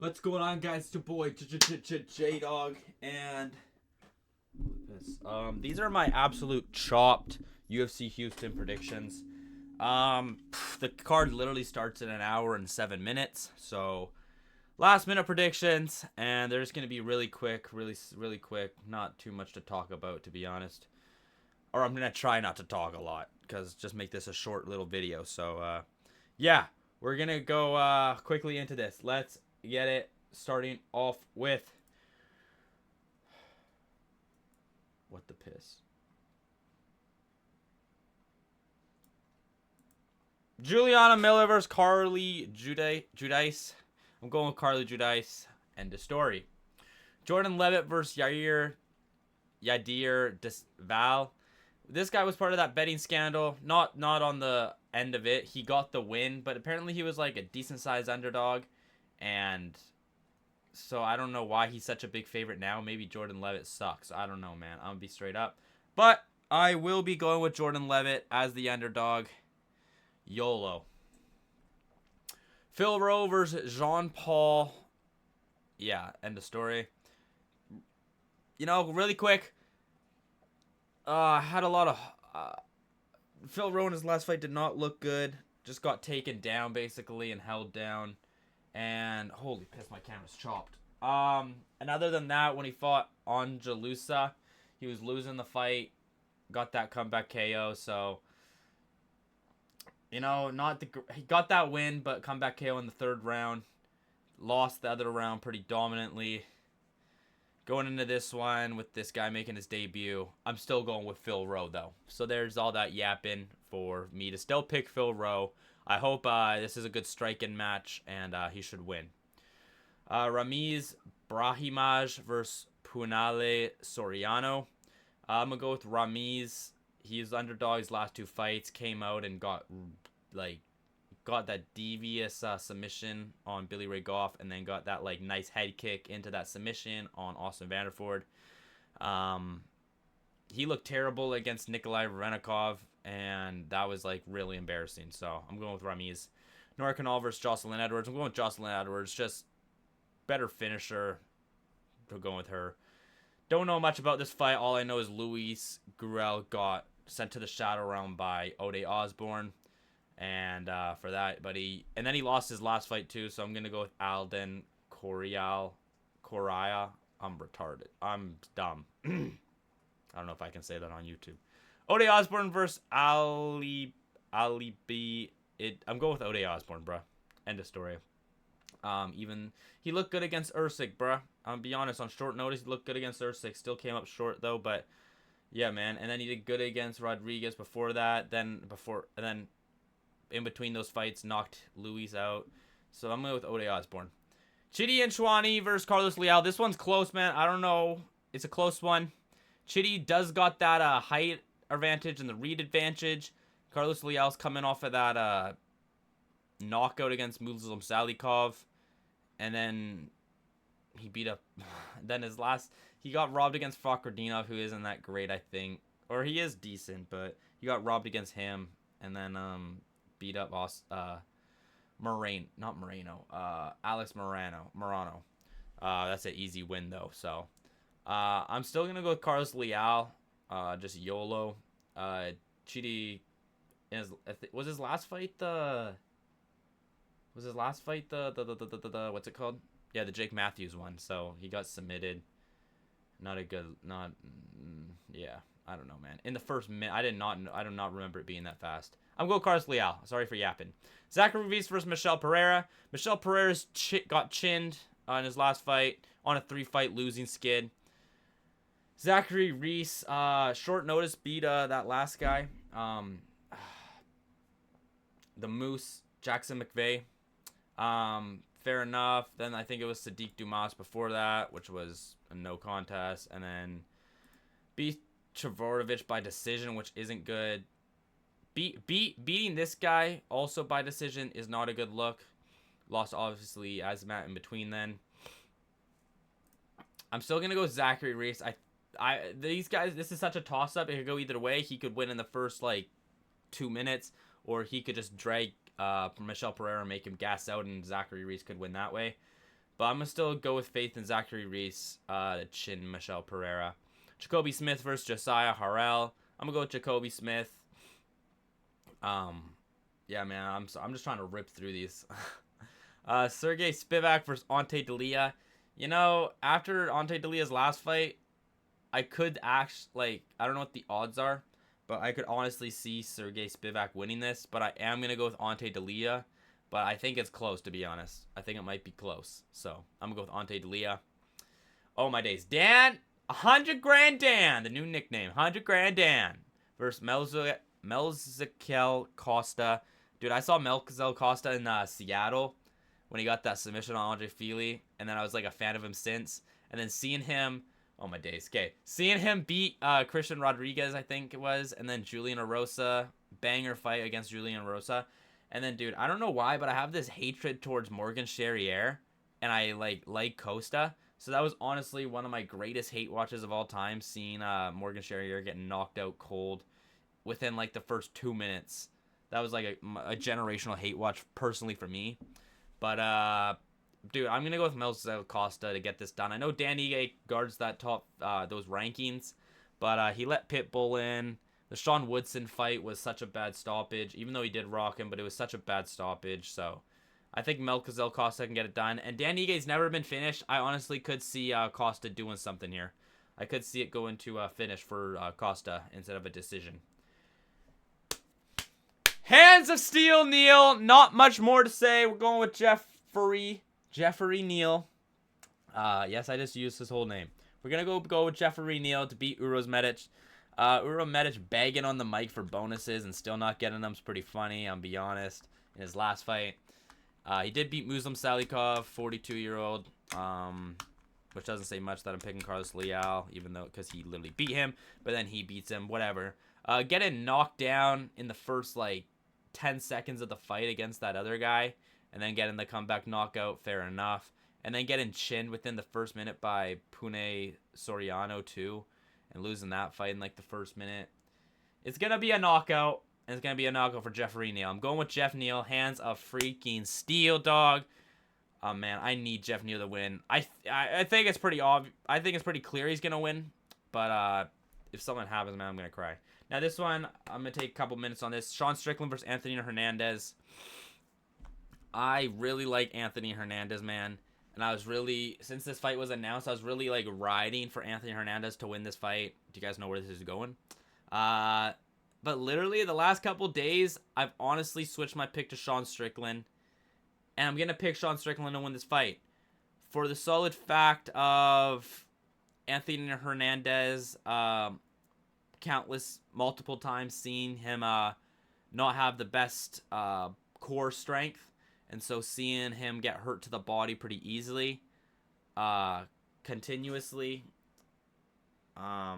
What's going on, guys? It's your boy J-Dog, and these are my absolute chopped UFC Houston predictions. The card literally starts in an hour and 7 minutes, so last minute predictions, and they're just gonna be really quick, really quick. Not too much to talk about, to be honest. Or I'm gonna try not to talk a lot, because just make this a short little video. So yeah, we're gonna go quickly into this. Let's get it starting off with what the piss. Juliana Miller versus Carly Judice. I'm going with Carly Judice. End of story. Jordan Levitt versus Yadir Desval. This guy was part of that betting scandal. Not on the end of it. He got the win, but apparently he was like a decent sized underdog. And so I don't know why he's such a big favorite now. Maybe Jordan Levitt sucks. I don't know, man. I'm going to be straight up. But I will be going with Jordan Levitt as the underdog. YOLO. Phil Rowe versus Jean Paul. Yeah, end of story. You know, really quick. I had a lot of... Phil Rowe in his last fight did not look good. Just got taken down, basically, and held down. And holy piss, my camera's chopped. And other than that, when he fought Angelusa, he was losing the fight, got that comeback KO. So, you know, he got that win, but comeback KO in the third round. Lost the other round pretty dominantly. Going into this one with this guy making his debut, I'm still going with Phil Rowe though. So there's all that yapping for me to still pick Phil Rowe. I hope this is a good striking match, and he should win. Ramiz Brahimaj versus Punale Soriano. I'm going to go with Ramiz. He's the underdog his last two fights. Came out and got that devious submission on Billy Ray Goff, and then got that nice head kick into that submission on Austin Vanderford. He looked terrible against Nikolai Renikov, and that was really embarrassing. So I'm going with Ramiz. Nora Canal versus Jocelyn Edwards. I'm going with Jocelyn Edwards. Just better finisher. We're going with her. Don't know much about this fight. All I know is Luis Gurel got sent to the shadow realm by Ode Osborne. And for that, and then he lost his last fight too, so I'm gonna go with Alden Correa. I'm retarded. I'm dumb. I don't know if I can say that on YouTube. Ode Osborne versus Ali B. I'm going with Ode Osborne, bruh. End of story. Even he looked good against Usyk, bruh. I'll be honest, on short notice, he looked good against Usyk. Still came up short though, but yeah, man. And then he did good against Rodriguez before that. Then in between those fights, knocked Luis out. So I'm going with Ode Osborne. Chidi and Chouani versus Carlos Leal. This one's close, man. I don't know. It's a close one. Chidi does got that height advantage and the read advantage. Carlos Leal's coming off of that knockout against Muslim Salikov. And then he beat up... Then he got robbed against Fakhretdinov, who isn't that great, I think. Or he is decent, but he got robbed against him. And then... beat up Alex Morano. That's an easy win though. So I'm still gonna go with Carlos Leal. Just YOLO. Chidi was his last fight the what's it called? Yeah, the Jake Matthews one. So he got submitted. Yeah. I don't know, man. In the first minute, I do not remember it being that fast. I'm going Carlos Leal. Sorry for yapping. Zachary Reese versus Michel Pereira. Michel Pereira's got chinned in his last fight on a 3-fight losing skid. Zachary Reese, short notice, beat that last guy. The Moose, Jackson McVeigh. Fair enough. Then I think it was Sadiq Dumas before that, which was a no contest. And then beat Trevorovich by decision, which isn't good. Beating this guy also by decision is not a good look. Lost obviously Azamat in between then. I'm still gonna go with Zachary Reese. These guys, this is such a toss up. It could go either way. He could win in the first 2 minutes, or he could just drag Michel Pereira and make him gas out, and Zachary Reese could win that way. But I'm going to still go with faith in Zachary Reese to chin Michelle Pereira. Jacoby Smith versus Josiah Harrell. I'm going to go with Jacoby Smith. Yeah, man, I'm just trying to rip through these. Sergey Spivak versus Ante D'Elia. You know, after Ante D'Elia's last fight, I could I don't know what the odds are, but I could honestly see Sergey Spivak winning this. But I am gonna go with Ante D'Elia, but I think it's close, to be honest. I think it might be close, so I'm gonna go with Ante D'Elia. Oh my days, Dan, 100 grand Dan, the new nickname, 100 grand Dan versus Melzikel Costa. Dude, I saw Melzikel Costa in Seattle when he got that submission on Andre Fili, and then I was like a fan of him since. And then seeing him, oh my days, okay, seeing him beat Christian Rodriguez, I think it was, and then Julian Erosa, banger fight against Julian Erosa. And then, dude, I don't know why, but I have this hatred towards Morgan Charrier, and I like Costa. So that was honestly one of my greatest hate watches of all time, seeing Morgan Charrier get knocked out cold within like the first 2 minutes. That was like a generational hate watch personally for me. But dude, I'm gonna go with Melzikel Costa to get this done. I know Dan Ige guards that top those rankings, but he let Pitbull in. The Sean Woodson fight was such a bad stoppage, even though he did rock him, but it was such a bad stoppage. So I think Melzikel Costa can get it done. And Dan Ige's never been finished. I honestly could see Costa doing something here. I could see it go into a finish for Costa instead of a decision. Hands of Steel Neal. Not much more to say. We're going with Jeffrey Neal. Yes, I just used his whole name. We're going to go with Jeffrey Neal to beat Uros Medic. Uros Medic begging on the mic for bonuses and still not getting them is pretty funny, I'll be honest, in his last fight. He did beat Muslim Salikov, 42-year-old, which doesn't say much that I'm picking Carlos Leal, even though, because he literally beat him, but then he beats him, whatever. Getting knocked down in the first, 10 seconds of the fight against that other guy, and then getting the comeback knockout, fair enough. And then getting chinned within the first minute by Pune Soriano, too, and losing that fight in, the first minute. It's going to be a knockout, and it's going to be a knockout for Jeffrey Neal. I'm going with Jeff Neal, hands of freaking steel, dog. Oh, man, I need Jeff Neal to win. I think it's pretty obvious. I think it's pretty clear he's going to win, but if something happens, man, I'm going to cry. Now, this one, I'm going to take a couple minutes on this. Sean Strickland versus Anthony Hernandez. I really like Anthony Hernandez, man. And I was really, since this fight was announced, I was really, riding for Anthony Hernandez to win this fight. Do you guys know where this is going? But literally, the last couple days, I've honestly switched my pick to Sean Strickland. And I'm going to pick Sean Strickland to win this fight. For the solid fact of Anthony Hernandez, multiple times seeing him not have the best core strength, and so seeing him get hurt to the body pretty easily, continuously, I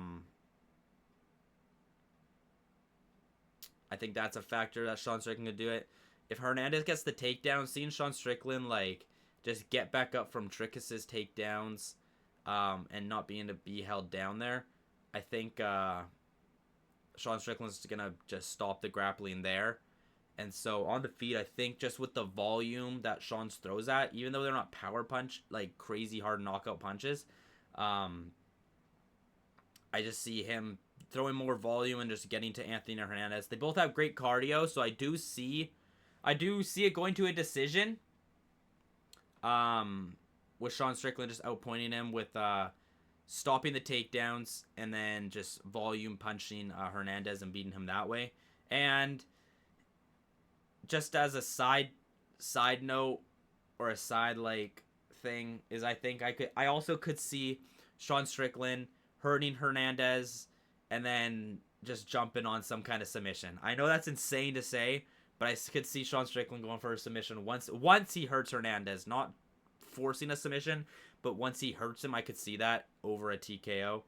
think that's a factor that Sean Strickland could do it. If Hernandez gets the takedown, seeing Sean Strickland just get back up from Trickus's takedowns, and not being to be held down there, I think Sean Strickland's gonna just stop the grappling there. And so on the feet, I think just with the volume that Sean throws at, even though they're not power punch, crazy hard knockout punches, I just see him throwing more volume and just getting to Anthony Hernandez. They both have great cardio, so I do see it going to a decision. With Sean Strickland just outpointing him with stopping the takedowns and then just volume punching Hernandez and beating him that way. And just as a side note or a side thing is, I also could see Sean Strickland hurting Hernandez and then just jumping on some kind of submission. I know that's insane to say, but I could see Sean Strickland going for a submission once he hurts Hernandez, not forcing a submission, but once he hurts him, I could see that over a TKO.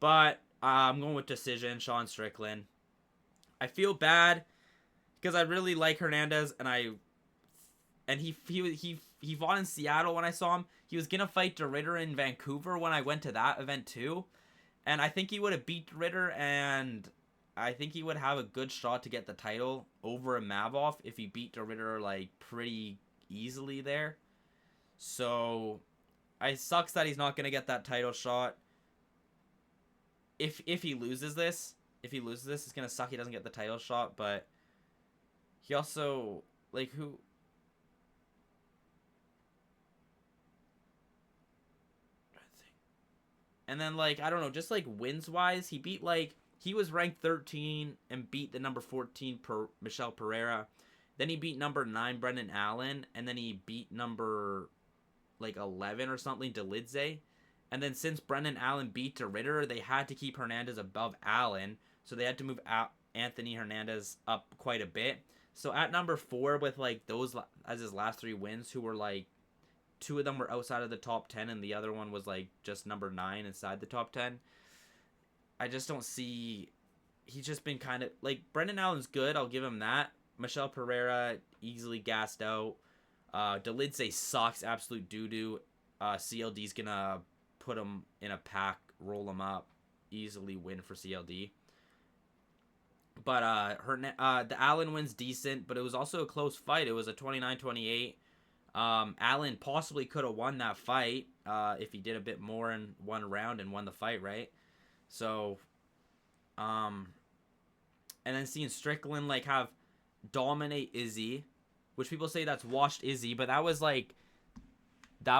But I'm going with decision, Sean Strickland. I feel bad because I really like Hernandez, and he fought in Seattle when I saw him. He was gonna fight DeRitter in Vancouver when I went to that event too, and I think he would have beat DeRitter, and I think he would have a good shot to get the title over Mavov if he beat DeRitter pretty easily there. So it sucks that he's not gonna get that title shot. If he loses this, it's gonna suck. He doesn't get the title shot, but he also like who. And then like I don't know, just like wins wise, he was ranked 13 and beat the number 14 Michel Pereira. Then he beat number 9 Brendan Allen, and then he beat number like 11 or something Delidze. And then since Brendan Allen beat De Ritter, they had to keep Hernandez above Allen, so they had to move Anthony Hernandez up quite a bit. So at number 4 with like those as his last 3 wins, who were like 2 of them were outside of the top 10 and the other one was like just number 9 inside the top 10. I just don't see. He's just been kind of like Brendan Allen's good. I'll give him that. Michel Pereira easily gassed out. Delidze sucks, absolute doo-doo. CLD's gonna put him in a pack, roll him up, easily win for CLD. But the Allen win's decent, but it was also a close fight. It was a 29-28. Allen possibly could have won that fight if he did a bit more in one round and won the fight, right? So, and then seeing Strickland like have dominate Izzy, which people say that's washed Izzy, but that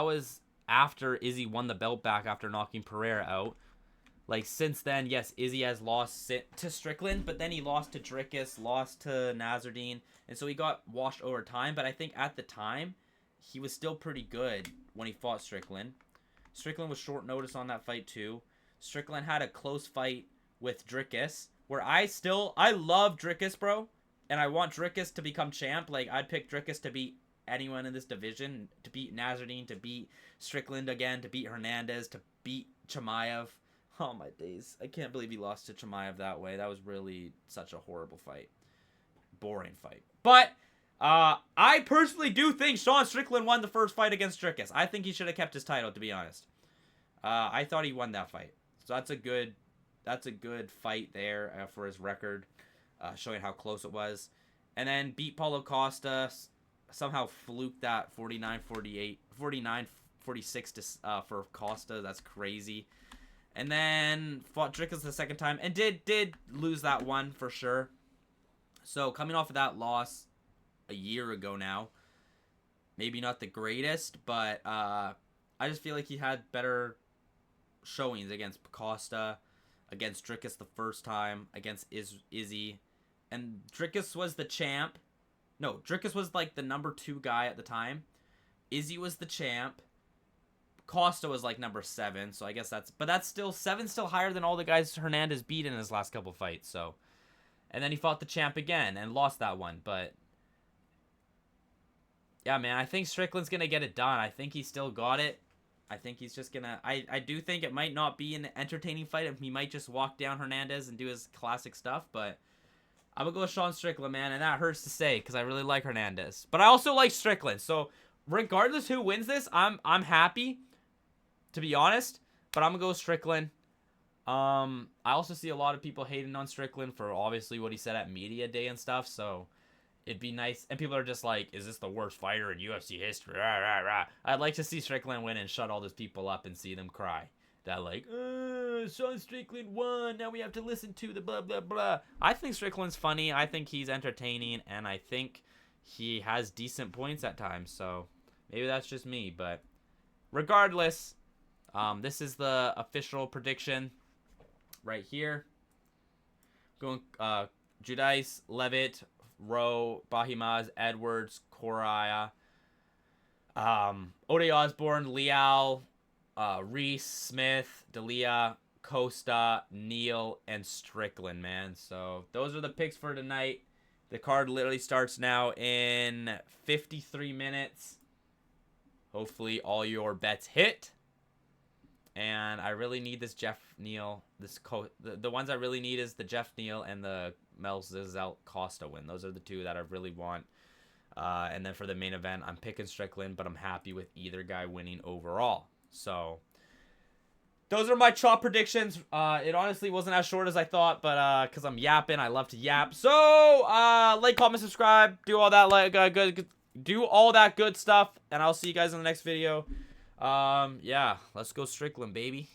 was after Izzy won the belt back after knocking Pereira out. Like since then, yes, Izzy has lost to Strickland, but then he lost to Dricus, lost to Nasruddin, and so he got washed over time. But I think at the time, he was still pretty good when he fought Strickland. Strickland was short notice on that fight too. Strickland had a close fight with Dricus, where I love Dricus, bro, and I want Dricus to become champ. Like I'd pick Dricus to beat anyone in this division, to beat Nasruddin, to beat Strickland again, to beat Hernandez, to beat Chimaev. Oh my days. I can't believe he lost to Chimaev that way. That was really such a horrible fight. Boring fight. But I personally do think Sean Strickland won the first fight against Dricus. I think he should have kept his title, to be honest. I thought he won that fight. So that's a good fight there for his record, showing how close it was. And then beat Paulo Costa, somehow fluked that 49-46 for Costa. That's crazy. And then fought Dricus the second time and did lose that one for sure. So coming off of that loss a year ago now, maybe not the greatest, but I just feel like he had better showings against Costa, against Dricus the first time, against Izzy. And Dricus was the champ. No, Dricus was like the number 2 guy at the time. Izzy was the champ. Costa was like number 7, so I guess that's still 7's still higher than all the guys Hernandez beat in his last couple fights. So, and then he fought the champ again and lost that one. But yeah, man, I think Strickland's gonna get it done. I think he still got it. I think he's just gonna. I do think it might not be an entertaining fight. He might just walk down Hernandez and do his classic stuff. But I'm gonna go with Sean Strickland, man, and that hurts to say because I really like Hernandez, but I also like Strickland. So regardless who wins this, I'm happy, to be honest, but I'm gonna go with Strickland. I also see a lot of people hating on Strickland for obviously what he said at media day and stuff, so it'd be nice. And people are just like, is this the worst fighter in UFC history? Rah, rah, rah. I'd like to see Strickland win and shut all those people up and see them cry. That like, Sean Strickland won, now we have to listen to the blah, blah, blah. I think Strickland's funny. I think he's entertaining, and I think he has decent points at times, so maybe that's just me, but regardless, this is the official prediction right here. Going Judice, Levitt, Rowe, Bahimaz, Edwards, Correa, Ode Osborne, Leal, Reese, Smith, D'Elia, Costa, Neal, and Strickland, man. So those are the picks for tonight. The card literally starts now in 53 minutes. Hopefully all your bets hit. And I really need this Jeff Neal. The ones I really need is the Jeff Neal and the Mel Zizelt Costa win. Those are the two that I really want. And then for the main event, I'm picking Strickland, but I'm happy with either guy winning overall. So those are my chop predictions. It honestly wasn't as short as I thought, but because I'm yapping, I love to yap. So like, comment, subscribe, do all that good do all that good stuff, and I'll see you guys in the next video. Yeah, let's go Strickland, baby.